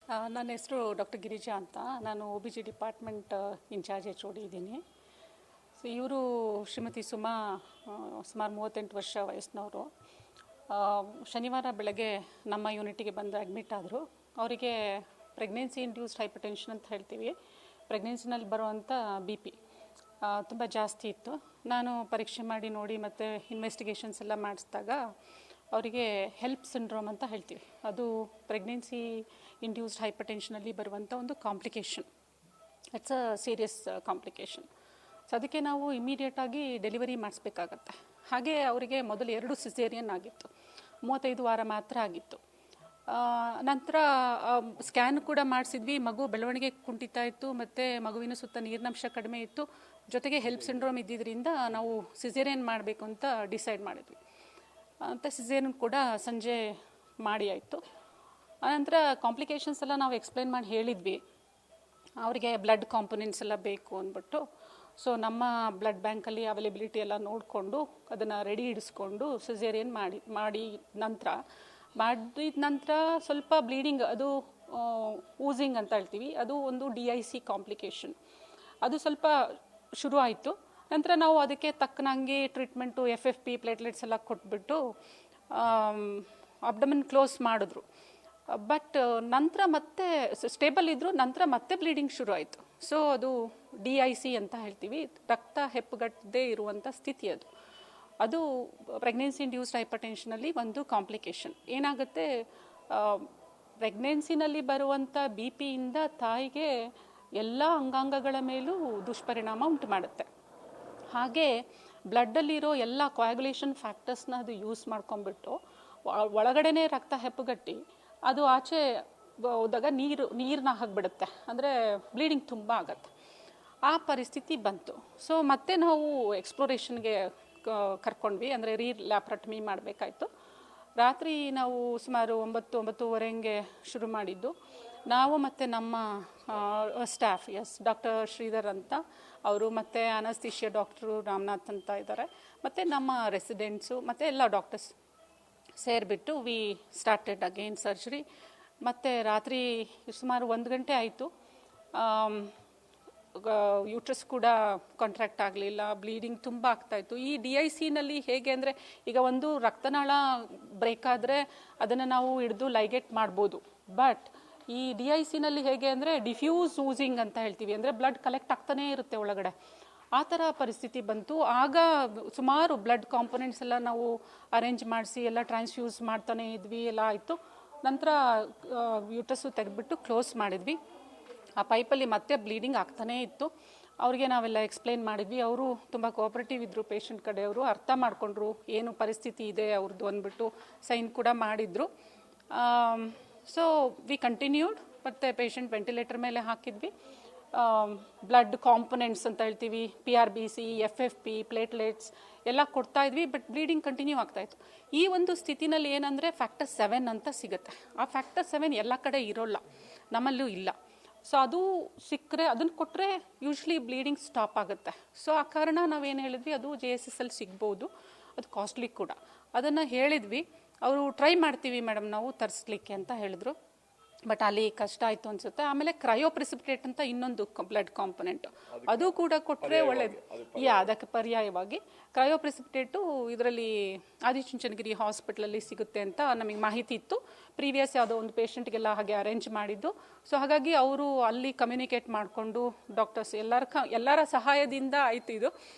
ನನ್ನ ಹೆಸರು ಡಾಕ್ಟರ್ ಗಿರಿಜಾ ಅಂತ. ನಾನು OBG ಡಿಪಾರ್ಟ್ಮೆಂಟ್ ಇನ್ಚಾರ್ಜ್ HOD ಇದ್ದೀನಿ. ಸೊ ಇವರು ಶ್ರೀಮತಿ ಸುಮಾ, ಸುಮಾರು 38 ವರ್ಷ ವಯಸ್ಸಿನವರು. ಶನಿವಾರ ಬೆಳಗ್ಗೆ ನಮ್ಮ ಯೂನಿಟಿಗೆ ಬಂದು ಅಡ್ಮಿಟ್ ಆದರು. ಅವರಿಗೆ ಪ್ರೆಗ್ನೆನ್ಸಿ ಇಂಡ್ಯೂಸ್ಡ್ ಹೈಪರ್ಟೆನ್ಷನ್ ಅಂತ ಹೇಳ್ತೀವಿ. ಪ್ರೆಗ್ನೆನ್ಸಿನಲ್ಲಿ ಬರುವಂಥ BP ತುಂಬ ಜಾಸ್ತಿ ಇತ್ತು. ನಾನು ಪರೀಕ್ಷೆ ಮಾಡಿ ನೋಡಿ ಮತ್ತು ಇನ್ವೆಸ್ಟಿಗೇಷನ್ಸ್ ಎಲ್ಲ ಮಾಡಿಸಿದಾಗ ಅವರಿಗೆ ಹೆಲ್ಪ್ ಸಿಂಡ್ರೋಮ್ ಅಂತ ಹೇಳ್ತೀವಿ. ಅದು ಪ್ರೆಗ್ನೆನ್ಸಿ ಇಂಡ್ಯೂಸ್ಡ್ ಹೈಪರ್ಟೆನ್ಷನಲ್ಲಿ ಬರುವಂಥ ಒಂದು complication. It's a serious complication. So ಅದಕ್ಕೆ ನಾವು ಇಮಿಡಿಯೇಟಾಗಿ ಡೆಲಿವರಿ ಮಾಡಿಸ್ಬೇಕಾಗತ್ತೆ. ಹಾಗೆ ಅವರಿಗೆ ಮೊದಲು 2 ಸಿಸೇರಿಯನ್ ಆಗಿತ್ತು. 35 ವಾರ ಮಾತ್ರ ಆಗಿತ್ತು. ನಂತರ ಸ್ಕ್ಯಾನ್ ಕೂಡ ಮಾಡಿಸಿದ್ವಿ. ಮಗು ಬೆಳವಣಿಗೆ ಕುಂಠಿತ ಇತ್ತು ಮತ್ತು ಮಗುವಿನ ಸುತ್ತ ನೀರಿನಂಶ ಕಡಿಮೆ ಇತ್ತು. ಜೊತೆಗೆ ಹೆಲ್ಪ್ ಸಿಂಡ್ರೋಮ್ ಇದ್ದಿದ್ದರಿಂದ ನಾವು ಸಿಸೇರಿಯನ್ ಮಾಡಬೇಕು ಅಂತ ಡಿಸೈಡ್ ಮಾಡಿದ್ವಿ. ಅಂತ ಸಿಸೇರಿಯನ್ ಕೂಡ ಸಂಜೆ ಮಾಡಿ ಆಯಿತು. ಆನಂತರ ಕಾಂಪ್ಲಿಕೇಶನ್ಸ್ ಎಲ್ಲ ನಾವು ಎಕ್ಸ್ಪ್ಲೈನ್ ಮಾಡಿ ಹೇಳಿದ್ವಿ. ಅವರಿಗೆ ಬ್ಲಡ್ ಕಾಂಪೊನೆಂಟ್ಸ್ ಎಲ್ಲ ಬೇಕು ಅಂದ್ಬಿಟ್ಟು, ಸೊ ನಮ್ಮ ಬ್ಲಡ್ ಬ್ಯಾಂಕಲ್ಲಿ ಅವೈಲೇಬಿಲಿಟಿ ಎಲ್ಲ ನೋಡಿಕೊಂಡು ಅದನ್ನು ರೆಡಿ ಇಡಿಸ್ಕೊಂಡು ಸಿಸೇರಿಯನ್ ಮಾಡಿದ ನಂತರ ಸ್ವಲ್ಪ ಬ್ಲೀಡಿಂಗ್, ಅದು ಊಸಿಂಗ್ ಅಂತ ಹೇಳ್ತೀವಿ, ಅದು ಒಂದು DIC ಕಾಂಪ್ಲಿಕೇಶನ್. ಅದು ಸ್ವಲ್ಪ ಶುರು ಆಯಿತು. ನಂತರ ನಾವು ಅದಕ್ಕೆ ತಕ್ಕನಂಗೆ ಟ್ರೀಟ್ಮೆಂಟು FFP ಪ್ಲೇಟ್ಲೆಟ್ಸ್ ಎಲ್ಲ ಕೊಟ್ಬಿಟ್ಟು ಅಬ್ಡಮನ್ ಕ್ಲೋಸ್ ಮಾಡಿದ್ರು. ಬಟ್ ನಂತರ ಮತ್ತೆ ಸ್ಟೇಬಲ್ ಇದ್ದರು. ನಂತರ ಮತ್ತೆ ಬ್ಲೀಡಿಂಗ್ ಶುರು ಆಯಿತು. ಸೊ ಅದು DIC ಅಂತ ಹೇಳ್ತೀವಿ, ರಕ್ತ ಹೆಪ್ಪುಗಟ್ಟದೇ ಇರುವಂಥ ಸ್ಥಿತಿ. ಅದು ಪ್ರೆಗ್ನೆನ್ಸಿ ಇಂಡ್ಯೂಸ್ಡ್ ಹೈಪರ್ಟೆನ್ಷನಲ್ಲಿ ಒಂದು ಕಾಂಪ್ಲಿಕೇಶನ್. ಏನಾಗುತ್ತೆ, ಪ್ರೆಗ್ನೆನ್ಸಿನಲ್ಲಿ ಬರುವಂಥ BPಯಿಂದ ತಾಯಿಗೆ ಎಲ್ಲ ಅಂಗಾಂಗಗಳ ಮೇಲೂ ದುಷ್ಪರಿಣಾಮ ಉಂಟು ಮಾಡುತ್ತೆ. ಹಾಗೆ ಬ್ಲಡ್ಡಲ್ಲಿರೋ ಎಲ್ಲ ಕೋಯಾಗುಲೇಷನ್ ಫ್ಯಾಕ್ಟರ್ಸ್ನ ಅದು ಯೂಸ್ ಮಾಡ್ಕೊಂಡ್ಬಿಟ್ಟು ಒಳಗಡೆನೇ ರಕ್ತ ಹೆಪ್ಪುಗಟ್ಟಿ ಅದು ಆಚೆ ಹೋದಾಗ ನೀರನ್ನ ಹಾಕಿಬಿಡುತ್ತೆ. ಅಂದರೆ ಬ್ಲೀಡಿಂಗ್ ತುಂಬ ಆಗತ್ತೆ. ಆ ಪರಿಸ್ಥಿತಿ ಬಂತು. ಸೊ ಮತ್ತೆ ನಾವು ಎಕ್ಸ್ಪ್ಲೋರೇಷನ್ಗೆ ಕರ್ಕೊಂಡ್ವಿ. ಅಂದರೆ ಲ್ಯಾಪ್ರಟಮಿ ಮಾಡಬೇಕಾಯ್ತು. ರಾತ್ರಿ ನಾವು ಸುಮಾರು 9-9:30 ಶುರು ಮಾಡಿದ್ದು. ನಾವು ಮತ್ತು ನಮ್ಮ ಸ್ಟಾಫ್, ಡಾಕ್ಟರ್ ಶ್ರೀಧರ್ ಅಂತ ಅವರು, ಮತ್ತು ಅನಸ್ತೀಶಿಯಾ ಡಾಕ್ಟ್ರು ರಾಮನಾಥ್ ಅಂತ ಇದ್ದಾರೆ, ಮತ್ತು ನಮ್ಮ ರೆಸಿಡೆಂಟ್ಸು ಮತ್ತು ಎಲ್ಲ ಡಾಕ್ಟರ್ಸ್ ಸೇರಿಬಿಟ್ಟು ವಿ ಸ್ಟಾರ್ಟೆಡ್ ಅಗೇನ್ ಸರ್ಜರಿ. ಮತ್ತು ರಾತ್ರಿ ಸುಮಾರು 1 ಗಂಟೆ ಆಯಿತು. ಯೂಟ್ರಸ್ ಕೂಡ ಕಾಂಟ್ರಾಕ್ಟ್ ಆಗಲಿಲ್ಲ. ಬ್ಲೀಡಿಂಗ್ ತುಂಬ ಆಗ್ತಾಯಿತ್ತು. ಈ DICನಲ್ಲಿ ಹೇಗೆ ಅಂದರೆ, ಈಗ ಒಂದು ರಕ್ತನಾಳ ಬ್ರೇಕ್ ಆದರೆ ಅದನ್ನು ನಾವು ಹಿಡಿದು ಲೈಗೇಟ್ ಮಾಡ್ಬೋದು. ಬಟ್ ಈ DICನಲ್ಲಿ ಹೇಗೆ ಅಂದರೆ ಡಿಫ್ಯೂಸ್ ಊಸಿಂಗ್ ಅಂತ ಹೇಳ್ತೀವಿ. ಅಂದರೆ ಬ್ಲಡ್ ಕಲೆಕ್ಟ್ ಆಗ್ತಾನೇ ಇರುತ್ತೆ ಒಳಗಡೆ. ಆ ಥರ ಪರಿಸ್ಥಿತಿ ಬಂತು. ಆಗ ಸುಮಾರು ಬ್ಲಡ್ ಕಾಂಪೊನೆಂಟ್ಸ್ ಎಲ್ಲ ನಾವು ಅರೇಂಜ್ ಮಾಡಿಸಿ ಎಲ್ಲ ಟ್ರಾನ್ಸ್ಫ್ಯೂಸ್ ಮಾಡ್ತಾನೆ ಇದ್ವಿ. ಎಲ್ಲ ಆಯಿತು. ನಂತರ ಯೂಟ್ರಸ್ಸು ತೆಗೆದ್ಬಿಟ್ಟು ಕ್ಲೋಸ್ ಮಾಡಿದ್ವಿ. ಆ ಪೈಪಲ್ಲಿ ಮತ್ತೆ ಬ್ಲೀಡಿಂಗ್ ಆಗ್ತಾನೇ ಇತ್ತು. ಅವ್ರಿಗೆ ನಾವೆಲ್ಲ ಎಕ್ಸ್ಪ್ಲೈನ್ ಮಾಡಿದ್ವಿ. ಅವರು ತುಂಬ ಕೋಆಪ್ರೇಟಿವ್ ಇದ್ದರು. ಪೇಷಂಟ್ ಕಡೆಯವರು ಅರ್ಥ ಮಾಡಿಕೊಂಡ್ರು ಏನು ಪರಿಸ್ಥಿತಿ ಇದೆ ಅವ್ರದ್ದು ಅಂದ್ಬಿಟ್ಟು ಸೈನ್ ಕೂಡ ಮಾಡಿದರು. So we continued. ಮತ್ತು ಪೇಷಂಟ್ ವೆಂಟಿಲೇಟರ್ ಮೇಲೆ ಹಾಕಿದ್ವಿ. ಬ್ಲಡ್ ಕಾಂಪೊನೆಂಟ್ಸ್ ಅಂತ ಹೇಳ್ತೀವಿ, PRBC, FFP ಪ್ಲೇಟ್ಲೆಟ್ಸ್ ಎಲ್ಲ ಕೊಡ್ತಾ ಇದ್ವಿ. ಬಟ್ ಬ್ಲೀಡಿಂಗ್ ಕಂಟಿನ್ಯೂ ಆಗ್ತಾಯಿತ್ತು. ಈ ಒಂದು ಸ್ಥಿತಿನಲ್ಲಿ ಏನಂದರೆ ಫ್ಯಾಕ್ಟರ್ 7 ಅಂತ ಸಿಗುತ್ತೆ. ಆ ಫ್ಯಾಕ್ಟರ್ 7 ಎಲ್ಲ ಕಡೆ ಇರೋಲ್ಲ, ನಮ್ಮಲ್ಲೂ ಇಲ್ಲ. ಸೊ ಅದು ಸಿಕ್ಕರೆ, ಅದನ್ನು ಕೊಟ್ಟರೆ ಯೂಶ್ವಲಿ ಬ್ಲೀಡಿಂಗ್ ಸ್ಟಾಪ್ ಆಗುತ್ತೆ. ಸೊ ಆ ಕಾರಣ ನಾವೇನು ಹೇಳಿದ್ವಿ, ಅದು JSSಲ್ಲಿ ಸಿಗ್ಬೋದು, ಅದು ಕಾಸ್ಟ್ಲಿ ಕೂಡ. ಅದನ್ನು ಹೇಳಿದ್ವಿ. ಅವರು ಟ್ರೈ ಮಾಡ್ತೀವಿ ಮೇಡಮ್ ನಾವು ತರಿಸ್ಲಿಕ್ಕೆ ಅಂತ ಹೇಳಿದ್ರು. ಬಟ್ ಅಲ್ಲಿ ಕಷ್ಟ ಆಯಿತು ಅನಿಸುತ್ತೆ. ಆಮೇಲೆ ಕ್ರಯೋಪ್ರೆಸಿಪಿಟೇಟ್ ಅಂತ ಇನ್ನೊಂದು ಬ್ಲಡ್ ಕಾಂಪೊನೆಂಟ್, ಅದು ಕೂಡ ಕೊಟ್ಟರೆ ಒಳ್ಳೇದು. ಅದಕ್ಕೆ ಪರ್ಯಾಯವಾಗಿ ಕ್ರಯೋಪ್ರೆಸಿಪಿಟೇಟು ಇದರಲ್ಲಿ ಆದಿಚುಂಚನಗಿರಿ ಹಾಸ್ಪಿಟ್ಲಲ್ಲಿ ಸಿಗುತ್ತೆ ಅಂತ ನಮಗೆ ಮಾಹಿತಿ ಇತ್ತು. ಪ್ರೀವಿಯಸ್ ಯಾವುದೋ ಒಂದು ಪೇಷಂಟ್ಗೆಲ್ಲ ಹಾಗೆ ಅರೇಂಜ್ ಮಾಡಿದ್ದು. ಸೊ ಹಾಗಾಗಿ ಅವರು ಅಲ್ಲಿ ಕಮ್ಯುನಿಕೇಟ್ ಮಾಡಿಕೊಂಡು ಡಾಕ್ಟರ್ಸ್ ಎಲ್ಲರ ಸಹಾಯದಿಂದ ಆಯಿತು ಇದು.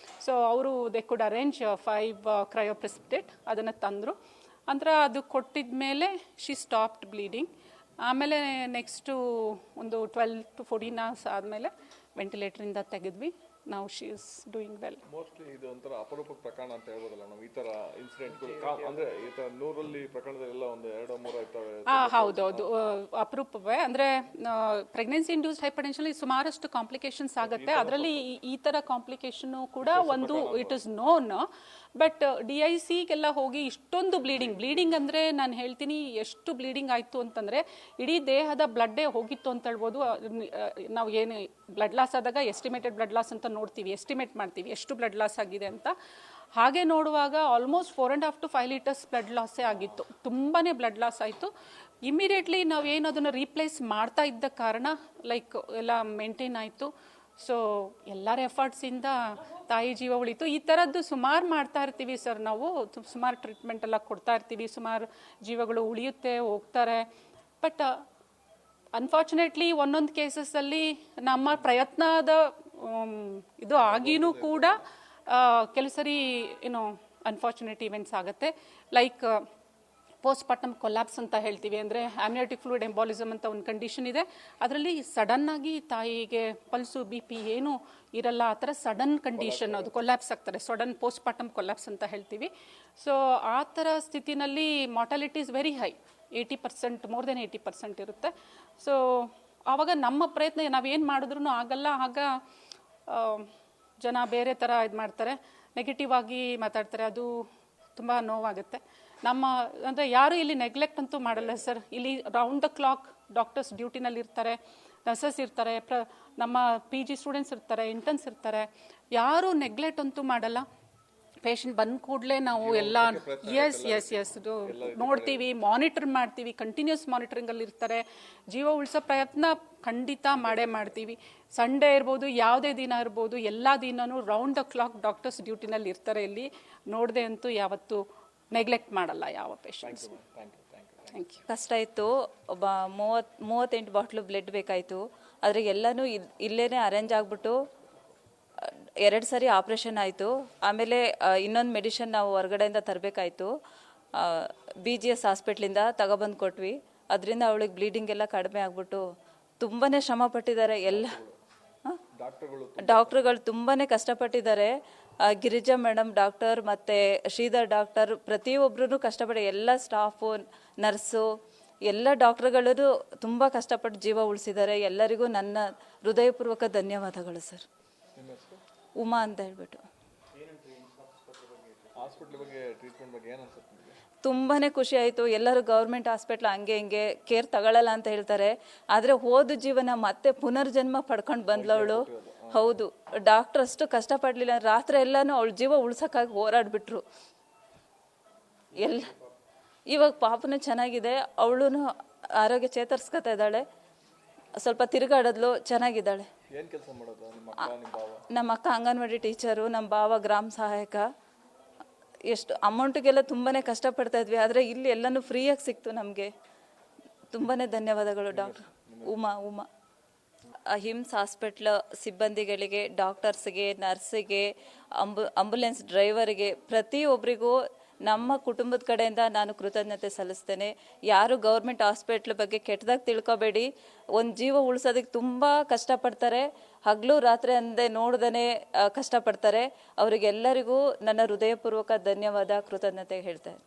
ಸೊ ಅವರು ದೇ ಕುಡ್ ಅರೇಂಜ್ 5 ಕ್ರಯೋಪ್ರೆಸಿಪಿಟೇಟ್. ಅದನ್ನು ತಂದರು. ನಂತರ ಅದು ಕೊಟ್ಟಿದ ಮೇಲೆ ಶಿ ಸ್ಟಾಪ್ಡ್ ಬ್ಲೀಡಿಂಗ್. ಆಮೇಲೆ ನೆಕ್ಸ್ಟು ಒಂದು 12 to 14 hours ಆದಮೇಲೆ ವೆಂಟಿಲೇಟರಿಂದ ತೆಗೆದ್ವಿ. ನಾವು she is doing well. Mostly ಇದು ಒಂಥರ ಅಪರೂಪದ ಪ್ರಕರಣ ಅಂತ ಹೇಳ್ಬೋದಲ್ಲ ನಾವು. ಈ ಥರ ಇನ್ಸಿಡೆಂಟ್ಗಳು ಅಂದರೆ ಈ ಥರ 100ರಲ್ಲಿ ಪ್ರಕರಣದಲ್ಲೆಲ್ಲ ಒಂದು 2-3 ಇರ್ತವೆ. ಹೌದೌದು, ಅಪರೂಪವೇ. ಅಂದರೆ ಪ್ರೆಗ್ನೆನ್ಸಿ ಇಂಡ್ಯೂಸ್ಡ್ ಹೈಪರ್ಟೆನ್ಷನಲ್ಲಿ ಸುಮಾರಷ್ಟು ಕಾಂಪ್ಲಿಕೇಶನ್ಸ್ ಆಗುತ್ತೆ. ಅದರಲ್ಲಿ ಈ ಥರ ಕಾಂಪ್ಲಿಕೇಶನ್ನು ಕೂಡ ಒಂದು ಇಟ್ ಇಸ್ ನೋನ್. ಬಟ್ DICಗೆಲ್ಲ ಹೋಗಿ ಇಷ್ಟೊಂದು ಬ್ಲೀಡಿಂಗ್ ಅಂದರೆ ನಾನು ಹೇಳ್ತೀನಿ, ಎಷ್ಟು ಬ್ಲೀಡಿಂಗ್ ಆಯಿತು ಅಂತಂದರೆ ಇಡೀ ದೇಹದ ಬ್ಲಡ್ಡೇ ಹೋಗಿತ್ತು ಅಂತ ಹೇಳ್ಬೋದು. ನಾವು ಏನು ಬ್ಲಡ್ ಲಾಸ್ ಆದಾಗ ಎಸ್ಟಿಮೇಟೆಡ್ ಬ್ಲಡ್ ಲಾಸ್ ಅಂತ ನೋಡ್ತೀವಿ, ಎಸ್ಟಿಮೇಟ್ ಮಾಡ್ತೀವಿ ಎಷ್ಟು ಬ್ಲಡ್ ಲಾಸ್ ಆಗಿದೆ ಅಂತ. ಹಾಗೆ ನೋಡುವಾಗ ಆಲ್ಮೋಸ್ಟ್ 4.5 to 5 ಲೀಟರ್ಸ್ ಬ್ಲಡ್ ಲಾಸೇ ಆಗಿತ್ತು. ತುಂಬಾ ಬ್ಲಡ್ ಲಾಸ್ ಆಯಿತು. ಇಮಿಡಿಯೇಟ್ಲಿ ನಾವು ಏನು ಅದನ್ನು ರೀಪ್ಲೇಸ್ ಮಾಡ್ತಾ ಇದ್ದ ಕಾರಣ ಲೈಕ್ ಎಲ್ಲ ಮೇಂಟೈನ್ ಆಯಿತು. ಸೊ ಎಲ್ಲರ ಎಫರ್ಟ್ಸಿಂದ ತಾಯಿ ಜೀವ ಉಳಿತು. ಈ ಥರದ್ದು ಸುಮಾರು ಮಾಡ್ತಾ ಇರ್ತೀವಿ ಸರ್ ನಾವು, ಸುಮಾರು ಟ್ರೀಟ್ಮೆಂಟ್ ಎಲ್ಲ ಕೊಡ್ತಾ ಇರ್ತೀವಿ, ಸುಮಾರು ಜೀವಗಳು ಉಳಿಯುತ್ತೆ, ಹೋಗ್ತಾರೆ. ಬಟ್ ಅನ್ಫಾರ್ಚುನೇಟ್ಲಿ ಒಂದೊಂದು ಕೇಸಸ್ಸಲ್ಲಿ ನಮ್ಮ ಪ್ರಯತ್ನದ ಇದು ಆಗಿನೂ ಕೂಡ ಕೆಲವು ಸರಿ ಏನೋ ಅನ್ಫಾರ್ಚುನೇಟ್ ಇವೆಂಟ್ಸ್ ಆಗುತ್ತೆ. ಲೈಕ್ ಪೋಸ್ಟ್ ಪಾರ್ಟಮ್ ಕೊಲ್ಯಾಪ್ಸ್ ಅಂತ ಹೇಳ್ತೀವಿ, ಅಂದರೆ ಆಮ್ನಿಯೋಟಿಕ್ ಫ್ಲೂಯಿಡ್ ಎಂಬಾಲಿಸಮ್ ಅಂತ ಒಂದು ಕಂಡೀಷನ್ ಇದೆ. ಅದರಲ್ಲಿ ಸಡನ್ನಾಗಿ ತಾಯಿಗೆ ಪಲ್ಸು BP ಏನೂ ಇರಲ್ಲ, ಆ ಥರ ಸಡನ್ ಕಂಡೀಷನ್, ಅದು ಕೊಲ್ಯಾಪ್ಸ್ ಆಗ್ತಾರೆ, ಸಡನ್ ಪೋಸ್ಟ್ ಪಾರ್ಟಮ್ ಕೊಲ್ಯಾಪ್ಸ್ ಅಂತ ಹೇಳ್ತೀವಿ. ಸೊ ಆ ಥರ ಸ್ಥಿತಿನಲ್ಲಿ mortality is very high, 80%, more than 80% ಇರುತ್ತೆ. ಸೊ ಆವಾಗ ನಮ್ಮ ಪ್ರಯತ್ನ ನಾವೇನು ಮಾಡಿದ್ರೂ ಆಗಲ್ಲ. ಆಗ ಜನ ಬೇರೆ ಥರ ಇದು ಮಾಡ್ತಾರೆ, ನೆಗೆಟಿವ್ ಆಗಿ ಮಾತಾಡ್ತಾರೆ, ಅದು ತುಂಬ ನೋವಾಗುತ್ತೆ. ನಮ್ಮ ಅಂದರೆ ಯಾರು ಇಲ್ಲಿ ನೆಗ್ಲೆಕ್ಟ್ ಅಂತೂ ಮಾಡಲ್ಲ ಸರ್. ಇಲ್ಲಿ ರೌಂಡ್ ದ ಕ್ಲಾಕ್ ಡಾಕ್ಟರ್ಸ್ ಡ್ಯೂಟಿನಲ್ಲಿ ಇರ್ತಾರೆ, ನರ್ಸಸ್ ಇರ್ತಾರೆ, ನಮ್ಮ PG ಸ್ಟೂಡೆಂಟ್ಸ್ ಇರ್ತಾರೆ, ಇಂಟರ್ನ್ಸ್ ಇರ್ತಾರೆ, ಯಾರೂ ನೆಗ್ಲೆಕ್ಟ್ ಅಂತೂ ಮಾಡಲ್ಲ. ಪೇಷಂಟ್ ಬಂದ ಕೂಡಲೇ ನಾವು ಎಲ್ಲ ಎಸ್ ನೋಡ್ತೀವಿ, ಮಾನಿಟರ್ ಮಾಡ್ತೀವಿ, ಕಂಟಿನ್ಯೂಸ್ ಮಾನಿಟರಿಂಗಲ್ಲಿ ಇರ್ತಾರೆ. ಜೀವ ಉಳಿಸೋ ಪ್ರಯತ್ನ ಖಂಡಿತ ಮಾಡೇ ಮಾಡ್ತೀವಿ. ಸಂಡೇ ಇರ್ಬೋದು, ಯಾವುದೇ ದಿನ ಇರ್ಬೋದು, ಎಲ್ಲ ದಿನವೂ ರೌಂಡ್ ದ ಕ್ಲಾಕ್ ಡಾಕ್ಟರ್ಸ್ ಡ್ಯೂಟಿನಲ್ಲಿ ಇರ್ತಾರೆ. ಇಲ್ಲಿ ನೋಡದೆ ಅಂತೂ ಯಾವತ್ತೂ ನೆಗ್ಲೆಕ್ಟ್ ಮಾಡಲ್ಲ ಯಾವ ಪೇಷಂಟ್ಸ್. Thank you. ಕಷ್ಟ ಇತ್ತು. ಒಬ್ಬ 38 ಬಾಟ್ಲು ಬ್ಲಡ್ ಬೇಕಾಯಿತು. ಆದರೆ ಎಲ್ಲನೂ ಇಲ್ಲೇ ಅರೇಂಜ್ ಆಗಿಬಿಟ್ಟು 2 ಸರಿ ಆಪ್ರೇಷನ್ ಆಯಿತು. ಆಮೇಲೆ ಇನ್ನೊಂದು ಮೆಡಿಷನ್ ನಾವು ಹೊರಗಡೆಯಿಂದ ತರಬೇಕಾಯಿತು. BGS ಹಾಸ್ಪಿಟ್ಲಿಂದ ತಗೊಬಂದು ಕೊಟ್ವಿ. ಅದರಿಂದ ಅವಳಿಗೆ ಬ್ಲೀಡಿಂಗ್ ಎಲ್ಲ ಕಡಿಮೆ ಆಗ್ಬಿಟ್ಟು ತುಂಬಾ ಶ್ರಮ ಪಟ್ಟಿದ್ದಾರೆ. ಎಲ್ಲ ಡಾಕ್ಟ್ರುಗಳು ತುಂಬಾ ಕಷ್ಟಪಟ್ಟಿದ್ದಾರೆ. ಗಿರಿಜಾ ಮೇಡಮ್ ಡಾಕ್ಟರ್ ಮತ್ತು ಶ್ರೀಧರ್ ಡಾಕ್ಟರ್ ಪ್ರತಿಯೊಬ್ಬರೂ ಕಷ್ಟಪಟ್ಟು, ಎಲ್ಲ ಸ್ಟಾಫು, ನರ್ಸು, ಎಲ್ಲ ಡಾಕ್ಟ್ರುಗಳು ತುಂಬ ಕಷ್ಟಪಟ್ಟು ಜೀವ ಉಳಿಸಿದ್ದಾರೆ. ಎಲ್ಲರಿಗೂ ನನ್ನ ಹೃದಯಪೂರ್ವಕ ಧನ್ಯವಾದಗಳು ಸರ್. ಉಮಾ ಅಂತ ಹೇಳ್ಬಿಟ್ಟು. ತುಂಬಾ ಖುಷಿ ಆಯಿತು. ಎಲ್ಲರೂ ಗೌರ್ಮೆಂಟ್ ಹಾಸ್ಪಿಟ್ಲ್ ಹಂಗೆ ಹಿಂಗೆ ಕೇರ್ ತಗೊಳ್ಳಲ್ಲ ಅಂತ ಹೇಳ್ತಾರೆ, ಆದರೆ ಹೋದ ಜೀವನ ಮತ್ತೆ ಪುನರ್ಜನ್ಮ ಪಡ್ಕೊಂಡು ಬಂದ್ಲವಳು. ಹೌದು, ಡಾಕ್ಟರ್ ಅಷ್ಟು ಕಷ್ಟಪಡಲಿಲ್ಲ, ರಾತ್ರಿ ಎಲ್ಲನೂ ಅವಳ ಜೀವ ಉಳ್ಸೋಕ್ಕಾಗಿ ಹೋರಾಡ್ಬಿಟ್ರು. ಇವಾಗ ಪಾಪನೂ ಚೆನ್ನಾಗಿದೆ, ಅವಳು ಆರೋಗ್ಯ ಚೇತರಿಸ್ಕೊತಾ ಇದ್ದಾಳೆ, ಸ್ವಲ್ಪ ತಿರುಗಾಡದ್ಲು, ಚೆನ್ನಾಗಿದ್ದಾಳೆ. ನಮ್ಮ ಅಕ್ಕ ಅಂಗನವಾಡಿ ಟೀಚರು, ನಮ್ಮ ಭಾವ ಗ್ರಾಮ ಸಹಾಯಕ. ಎಷ್ಟು ಅಮೌಂಟಿಗೆಲ್ಲ ತುಂಬಾ ಕಷ್ಟಪಡ್ತಾ ಇದ್ವಿ, ಆದರೆ ಇಲ್ಲಿ ಎಲ್ಲನೂ ಫ್ರೀಯಾಗಿ ಸಿಕ್ತು ನಮಗೆ. ತುಂಬಾ ಧನ್ಯವಾದಗಳು ಡಾಕ್ಟರ್. ಉಮಾ. ಹಿಮ್ಸ್ ಹಾಸ್ಪಿಟ್ಲ್ ಸಿಬ್ಬಂದಿಗಳಿಗೆ, ಡಾಕ್ಟರ್ಸ್ಗೆ, ನರ್ಸಿಗೆ, ಆಂಬುಲೆನ್ಸ್ ಡ್ರೈವರ್ಗೆ, ಪ್ರತಿಯೊಬ್ಬರಿಗೂ ನಮ್ಮ ಕುಟುಂಬದ ಕಡೆಯಿಂದ ನಾನು ಕೃತಜ್ಞತೆ ಸಲ್ಲಿಸ್ತೇನೆ. ಯಾರು ಗೌರ್ಮೆಂಟ್ ಹಾಸ್ಪಿಟ್ಲ್ ಬಗ್ಗೆ ಕೆಟ್ಟದಾಗಿ ತಿಳ್ಕೊಬೇಡಿ. ಒಂದು ಜೀವ ಉಳಿಸೋದಕ್ಕೆ ತುಂಬ ಕಷ್ಟಪಡ್ತಾರೆ, ಹಗಲು ರಾತ್ರಿ ಅಂದೇ ನೋಡ್ದೇ ಕಷ್ಟಪಡ್ತಾರೆ. ಅವರಿಗೆಲ್ಲರಿಗೂ ನನ್ನ ಹೃದಯಪೂರ್ವಕ ಧನ್ಯವಾದ, ಕೃತಜ್ಞತೆ ಹೇಳ್ತೇನೆ.